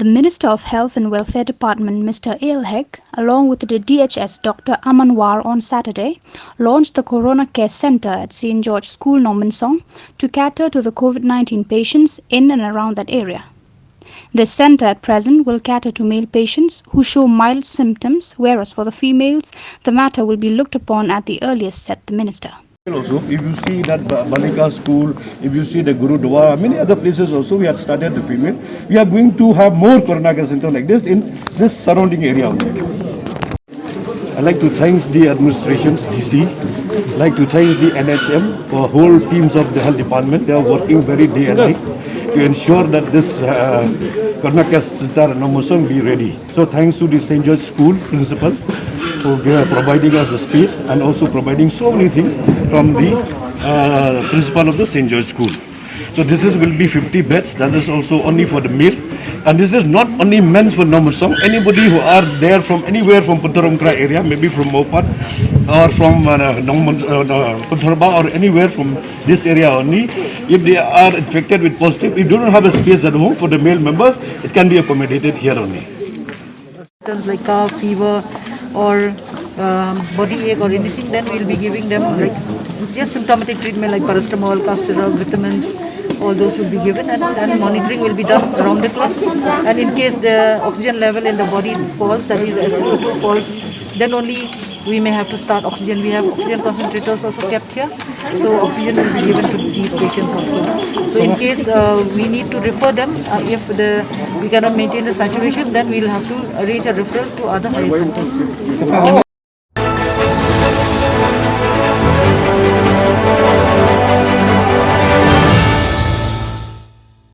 The Minister of Health and Welfare Department, Mr. A.L. Heck, along with the DHS Dr. Amanwar on Saturday, launched the Corona Care Center at St.George School, Nongmensong, to cater to the COVID-19 patients in and around that area. This center at present will cater to male patients who show mild symptoms, whereas for the females, the matter will be looked upon at the earliest, said the minister. Also, if you see that Balika school, if you see the Gurudwara, many other places also we had started the female. We are going to have more Corona Care Center like this in this surrounding area only. I'd like to thank the administrations, DC, I'd like to thank the NHM for whole teams of the health department. They are working very day and night to ensure that this Corona Care Center at Nongmensong be ready. So thanks to the St. George School principal for providing us the space and also providing so many things from the principal of the St. George School. So this will be 50 beds. That is also only for the male. And this is not only meant for Nongmensong. Anybody who are there from anywhere from Puntarongkra area, maybe from Mopat or from Puntarba or anywhere from this area only, if they are infected with positive, if they don't have a space at home for the male members, it can be accommodated here only. Like cough, fever, or body ache or anything, then we'll be giving them like just symptomatic treatment like paracetamol, cough syrup, vitamins, all those will be given, and monitoring will be done around the clock. And in case the oxygen level in the body falls, that is the SpO2 falls, then only we may have to start oxygen. We have oxygen concentrators also kept here, so oxygen will be given to these patients also. So in case we need to refer them, if we cannot maintain the saturation, then we'll have to arrange a referral to other higher centers.